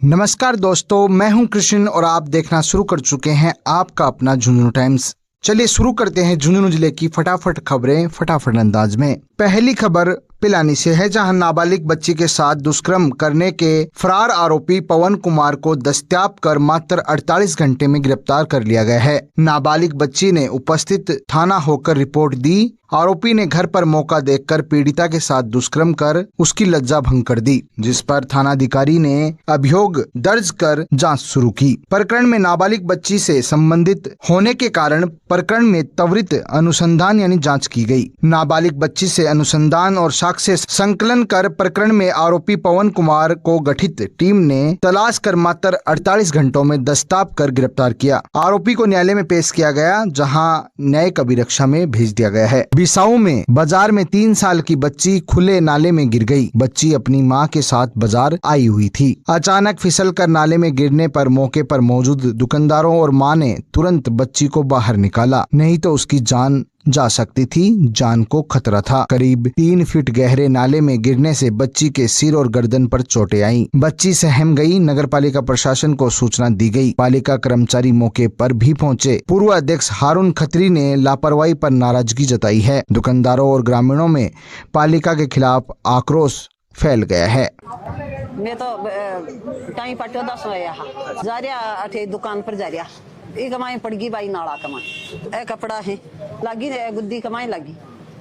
नमस्कार दोस्तों, मैं हूं कृष्ण और आप देखना शुरू कर चुके हैं आपका अपना झुंझुनू टाइम्स। चलिए शुरू करते हैं झुंझुनू जिले की फटाफट खबरें फटाफट अंदाज में। पहली खबर पिलानी से है, जहां नाबालिग बच्ची के साथ दुष्कर्म करने के फरार आरोपी पवन कुमार को दस्तयाब कर मात्र 48 घंटे में गिरफ्तार कर लिया गया है। नाबालिग बच्ची ने उपस्थित थाना होकर रिपोर्ट दी। आरोपी ने घर पर मौका देखकर पीड़िता के साथ दुष्कर्म कर उसकी लज्जा भंग कर दी, जिस पर थानाधिकारी ने अभियोग दर्ज कर जांच शुरू की। प्रकरण में नाबालिग बच्ची से संबंधित होने के कारण प्रकरण में त्वरित अनुसंधान यानी जांच की गई। नाबालिग बच्ची से अनुसंधान और साक्ष्य संकलन कर प्रकरण में आरोपी पवन कुमार को गठित टीम ने तलाश कर मात्र 48 घंटों में दस्तयाब कर गिरफ्तार किया। आरोपी को न्यायालय में पेश किया गया, जहां न्यायिक अभिरक्षा में भेज दिया गया है। बिसाऊ में बाजार में 3 साल की बच्ची खुले नाले में गिर गई। बच्ची अपनी मां के साथ बाजार आई हुई थी। अचानक फिसलकर नाले में गिरने पर मौके पर मौजूद दुकानदारों और मां ने तुरंत बच्ची को बाहर निकाला, नहीं तो उसकी जान जा सकती थी। जान को खतरा था। करीब 3 फीट गहरे नाले में गिरने से बच्ची के सिर और गर्दन पर चोटें आईं। बच्ची सहम गई। नगरपालिका प्रशासन को सूचना दी गई। पालिका कर्मचारी मौके पर भी पहुंचे। पूर्व अध्यक्ष हारून खत्री ने लापरवाही पर नाराजगी जताई है। दुकानदारों और ग्रामीणों में पालिका के खिलाफ आक्रोश फैल गया है। मैं तो टाइम पटो 10 बजे जा रहा दुकान पर जा रहा एक कमाई पड़गी बाई नाला कमाई ए कपड़ा है लगी गुद्दी कमाई लगी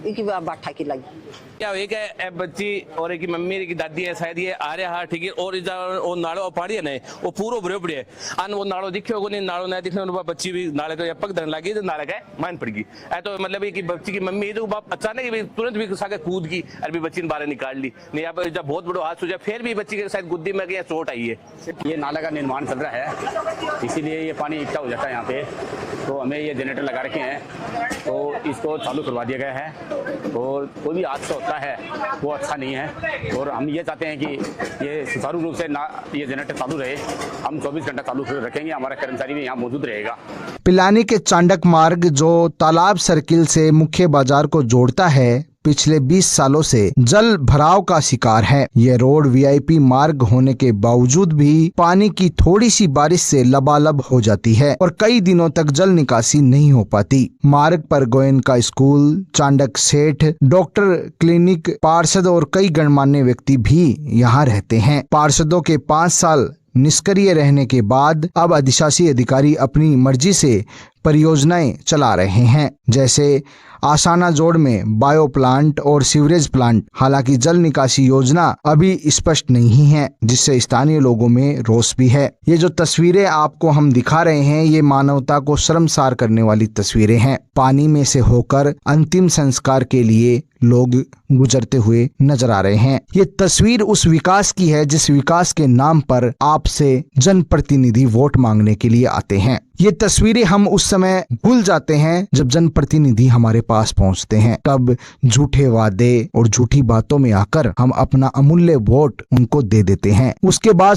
एक बाठा की लगी क्या एक है बच्ची और एक मम्मी एक दादी है शायद ये आ रहा ठीक है और वो नाड़ो पहाड़ी है ना वो पूरा बुरे पड़े अन वो नाड़ो दिखे होगा नहीं नाड़ो ना दिखने बच्ची भी नाले तो पग धन लगी तो नाले का मान पड़गी ऐ तो मतलब कि बच्ची की मम्मी तो बाप अचानक तुरंत भी साके कूद की और भी बच्ची ने बाहर निकाल ली नहीं यहाँ पर जब बहुत बड़ा हाथ हो जाए फिर भी बच्ची के शायद गुद्दी में गया चोट आई है। ये नाला का निर्माण चल रहा है, इसीलिए ये पानी इकट्ठा हो जाता है यहाँ पे, तो हमें ये जनरेटर लगा रखे हैं तो इसको चालू करवा दिया गया है। और कोई भी हादसा होता है वो अच्छा नहीं है और हम ये चाहते हैं कि ये सुचारू रूप से ना ये जनरेटर चालू रहे। हम 24 घंटा चालू रखेंगे, हमारा कर्मचारी भी यहाँ मौजूद रहेगा। पिलानी के चांडक मार्ग जो तालाब सर्किल से मुख्य बाजार को जोड़ता है, पिछले 20 सालों से जल भराव का शिकार है। यह रोड वीआईपी मार्ग होने के बावजूद भी पानी की थोड़ी सी बारिश से लबालब हो जाती है और कई दिनों तक जल निकासी नहीं हो पाती। मार्ग पर गोयनका स्कूल, चांडक सेठ, डॉक्टर क्लिनिक, पार्षद और कई गणमान्य व्यक्ति भी यहाँ रहते हैं। पार्षदों के 5 साल निष्क्रिय रहने के बाद अब अधिशासी अधिकारी अपनी मर्जी से परियोजनाएं चला रहे हैं, जैसे आसाना जोड़ में बायो प्लांट और सीवरेज प्लांट। हालांकि जल निकासी योजना अभी स्पष्ट नहीं है, जिससे स्थानीय लोगों में रोष भी है। ये जो तस्वीरें आपको हम दिखा रहे हैं, ये मानवता को शर्मसार करने वाली तस्वीरें हैं। पानी में से होकर अंतिम संस्कार के लिए लोग गुजरते हुए नजर आ रहे हैं। ये तस्वीर उस विकास की है जिस विकास के नाम पर आपसे जनप्रतिनिधि वोट मांगने के लिए आते हैं। ये तस्वीरें हम उस समय भूल जाते हैं जब जनप्रतिनिधि हमारे पास पहुंचते हैं, तब झूठे वादे और झूठी बातों में आकर हम अपना अमूल्य वोट उनको दे देते हैं। इसके बाद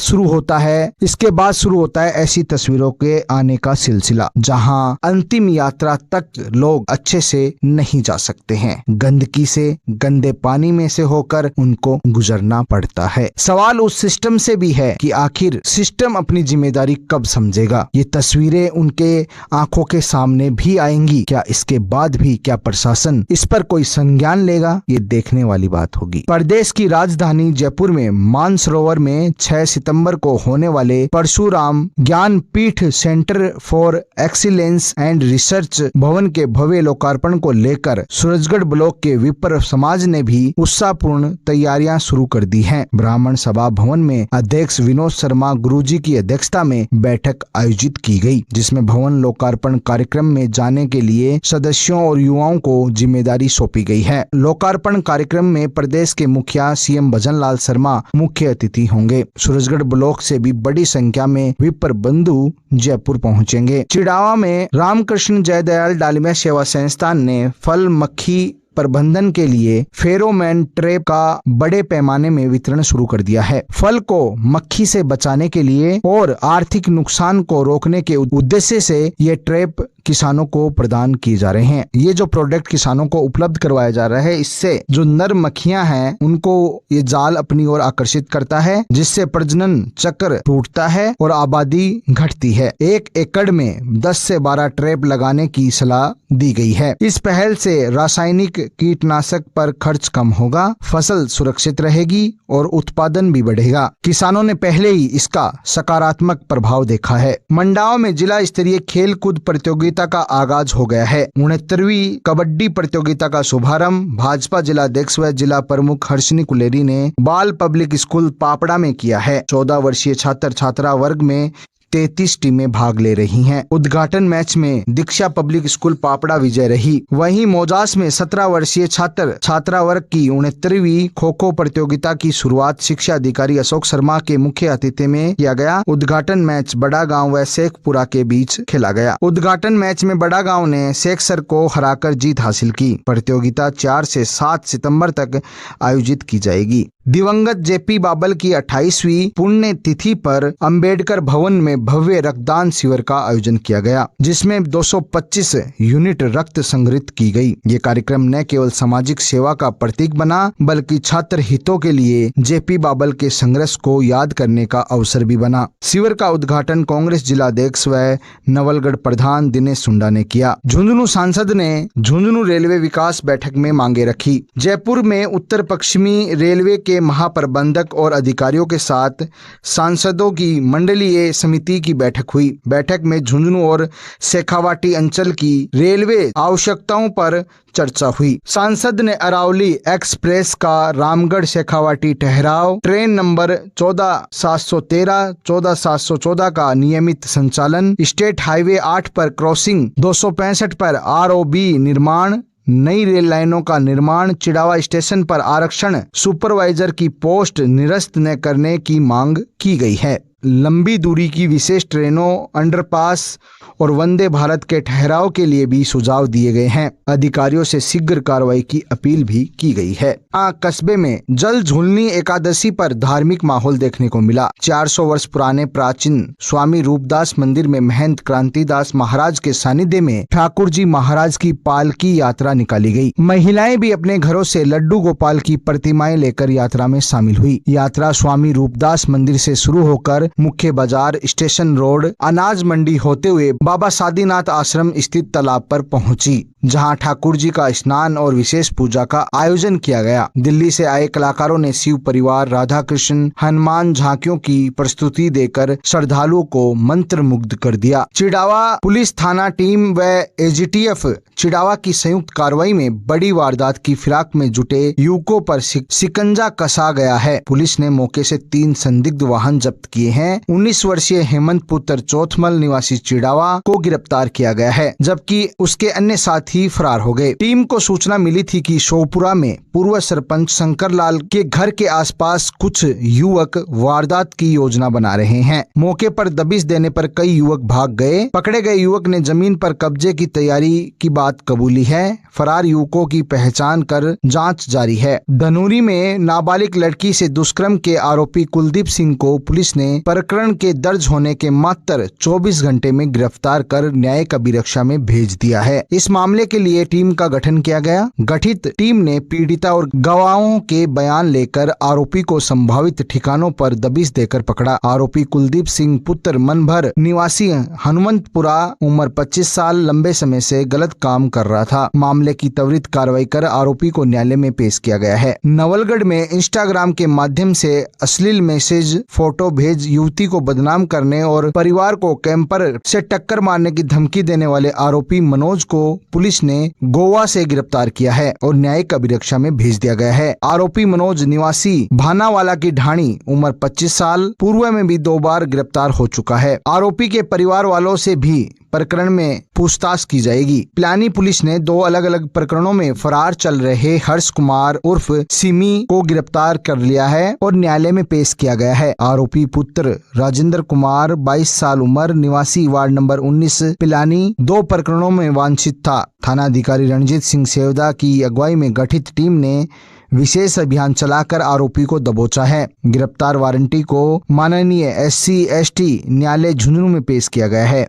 शुरू होता है ऐसी तस्वीरों के आने का सिलसिला, जहां अंतिम यात्रा तक लोग अच्छे से नहीं जा सकते हैं। गंदगी से, गंदे पानी में से होकर उनको गुजरना पड़ता है। सवाल उस सिस्टम से भी है कि आखिर सिस्टम अपनी जिम्मेदारी कब समझेगा। ये तस्वीरें उनके आंखों के सामने भी आएंगी क्या? इसके बाद भी क्या प्रशासन इस पर कोई संज्ञान लेगा? ये देखने वाली बात होगी। प्रदेश की राजधानी जयपुर में मानसरोवर में 6 सितंबर को होने वाले Parshuram Gyanpeeth centre for excellence and research Bhawan के भव्य लोकार्पण को लेकर सूरजगढ़ ब्लॉक के विप्र समाज ने भी उत्साहपूर्ण तैयारियां शुरू कर दी हैं। ब्राह्मण सभा भवन में अध्यक्ष विनोद शर्मा गुरुजी की अध्यक्षता में बैठक आयोजित की गई, जिसमें भवन लोकार्पण कार्यक्रम में जाने के लिए सदस्यों और युवाओं को जिम्मेदारी सौंपी गई है। लोकार्पण कार्यक्रम में प्रदेश के मुखिया सीएम भजनलाल शर्मा मुख्य अतिथि होंगे। सूरजगढ़ ब्लॉक से भी बड़ी संख्या में विप्र बंधु जयपुर पहुंचेंगे। चिड़ावा में रामकृष्ण जयदयाल डालमिया सेवा संस्थान ने फल मक्खी प्रबंधन के लिए फेरोमोन ट्रैप का बड़े पैमाने में वितरण शुरू कर दिया है। फल को मक्खी से बचाने के लिए और आर्थिक नुकसान को रोकने के उद्देश्य से ये ट्रैप किसानों को प्रदान किए जा रहे हैं। ये जो प्रोडक्ट किसानों को उपलब्ध करवाया जा रहा है, इससे जो नर मक्खियां हैं उनको ये जाल अपनी ओर आकर्षित करता है, जिससे प्रजनन चक्र टूटता है और आबादी घटती है। 1 एकड़ में 10 से 12 ट्रैप लगाने की सलाह दी गई है। इस पहल से रासायनिक कीटनाशक पर खर्च कम होगा, फसल सुरक्षित रहेगी और उत्पादन भी बढ़ेगा। किसानों ने पहले ही इसका सकारात्मक प्रभाव देखा है। मंडाव में जिला स्तरीय खेल कूद प्रतियोगिता का आगाज हो गया है। 69वीं कबड्डी प्रतियोगिता का शुभारंभ भाजपा जिला अध्यक्ष व जिला प्रमुख हर्षिनी कुलेरी ने बाल पब्लिक स्कूल पापड़ा में किया है। 14 वर्षीय छात्र छात्रा वर्ग में 33 टीमें भाग ले रही हैं। उद्घाटन मैच में दीक्षा पब्लिक स्कूल पापड़ा विजय रही। वहीं मोजास में 17 वर्षीय छात्र छात्रा वर्ग की 69वीं खो खो प्रतियोगिता की शुरुआत शिक्षा अधिकारी अशोक शर्मा के मुख्य अतिथि में किया गया। उद्घाटन मैच बड़ा गांव व शेखपुरा के बीच खेला गया। उद्घाटन मैच में बड़ा गांव ने शेखसर को हराकर जीत हासिल की। प्रतियोगिता 4 से 7 सितंबर तक आयोजित की जाएगी। दिवंगत जेपी बाबल की 28वीं पुण्य तिथि पर अंबेडकर भवन में भव्य रक्तदान शिविर का आयोजन किया गया, जिसमें 225 यूनिट रक्त संग्रहित की गई। ये कार्यक्रम न केवल सामाजिक सेवा का प्रतीक बना, बल्कि छात्र हितों के लिए जेपी बाबल के संघर्ष को याद करने का अवसर भी बना। शिविर का उद्घाटन कांग्रेस जिला अध्यक्ष व नवलगढ़ प्रधान दिनेश सुंडा ने किया। झुंझुनू सांसद ने झुंझुनू रेलवे विकास बैठक में मांगे रखी। जयपुर में उत्तर पश्चिमी रेलवे के महाप्रबंधक और अधिकारियों के साथ सांसदों की मंडलीय समिति की बैठक हुई। बैठक में झुंझुनू और शेखावाटी अंचल की रेलवे आवश्यकताओं पर चर्चा हुई। सांसद ने अरावली एक्सप्रेस का रामगढ़ शेखावाटी ठहराव, ट्रेन नंबर 14713, 14714 का नियमित संचालन, स्टेट हाईवे 8 पर क्रॉसिंग, 265 पर ROB निर्माण, नई रेल लाइनों का निर्माण, चिड़ावा स्टेशन पर आरक्षण, सुपरवाइजर की पोस्ट निरस्त न करने की मांग की गई है। लंबी दूरी की विशेष ट्रेनों, अंडरपास और वंदे भारत के ठहराव के लिए भी सुझाव दिए गए हैं। अधिकारियों से शीघ्र कार्रवाई की अपील भी की गई है। कस्बे में जल झूलनी एकादशी पर धार्मिक माहौल देखने को मिला। 400 वर्ष पुराने प्राचीन स्वामी रूपदास मंदिर में महंत क्रांतिदास महाराज के सानिध्य में ठाकुर जी महाराज की पालकी यात्रा निकाली गई। महिलाएं भी अपने घरों से लड्डू गोपाल की प्रतिमाएं लेकर यात्रा में शामिल हुई। यात्रा स्वामी रूपदास मंदिर से शुरू होकर मुख्य बाजार, स्टेशन रोड, अनाज मंडी होते हुए बाबा सादीनाथ आश्रम स्थित तालाब पर पहुंची, जहां ठाकुर जी का स्नान और विशेष पूजा का आयोजन किया गया। दिल्ली से आए कलाकारों ने शिव परिवार, राधा कृष्ण, हनुमान झांकियों की प्रस्तुति देकर श्रद्धालुओं को मंत्र मुग्ध कर दिया। चिड़ावा पुलिस थाना टीम व AGTF चिड़ावा की संयुक्त कार्रवाई में बड़ी वारदात की फिराक में जुटे युवकों पर शिकंजा कसा गया है। पुलिस ने मौके से 3 संदिग्ध वाहन जब्त किए हैं। 19 वर्षीय हेमंत पुत्र चौथमल निवासी चिड़ावा को गिरफ्तार किया गया है, जबकि उसके अन्य साथी फरार हो गए। टीम को सूचना मिली थी कि शोपुरा में पूर्व सरपंच शंकर लाल के घर के आसपास कुछ युवक वारदात की योजना बना रहे हैं। मौके पर दबिश देने पर कई युवक भाग गए। पकड़े गए युवक ने जमीन पर कब्जे की तैयारी की बात कबूली है। फरार युवकों की पहचान कर जांच जारी है। धनूरी में नाबालिग लड़की से दुष्कर्म के आरोपी कुलदीप सिंह को पुलिस ने प्रकरण के दर्ज होने के मात्र 24 घंटे में गिरफ्तार कर न्यायिक अभिरक्षा में भेज दिया है। इस मामले के लिए टीम का गठन किया गया। गठित टीम ने पीड़िता और गवाहों के बयान लेकर आरोपी को संभावित ठिकानों पर दबिश देकर पकड़ा। आरोपी कुलदीप सिंह पुत्र मनभर निवासी हनुमंतपुरा, उम्र 25 साल, लंबे समय से गलत काम कर रहा था। मामले की त्वरित कार्रवाई कर आरोपी को न्यायालय में पेश किया गया है। नवलगढ़ में इंस्टाग्राम के माध्यम से अश्लील मैसेज, फोटो भेज युवती को बदनाम करने और परिवार को कैंपर से टक्कर मारने की धमकी देने वाले आरोपी मनोज को पुलिस ने गोवा से गिरफ्तार किया है और न्यायिक अभिरक्षा में भेज दिया गया है। आरोपी मनोज निवासी भानावाला की ढाणी, उम्र 25 साल, पूर्व में भी 2 बार गिरफ्तार हो चुका है। आरोपी के परिवार वालों से भी प्रकरण में पूछताछ की जाएगी। पिलानी पुलिस ने 2 अलग अलग प्रकरणों में फरार चल रहे हर्ष कुमार उर्फ सिमी को गिरफ्तार कर लिया है और न्यायालय में पेश किया गया है। आरोपी पुत्र पुत्र राजेंद्र कुमार 22 साल उम्र, निवासी वार्ड नंबर 19 पिलानी 2 प्रकरणों में वांछित था। थाना अधिकारी रणजीत सिंह सेवदा की अगुवाई में गठित टीम ने विशेष अभियान चलाकर आरोपी को दबोचा है। गिरफ्तार वारंटी को माननीय SC/ST न्यायालय झुंझुनू में पेश किया गया है।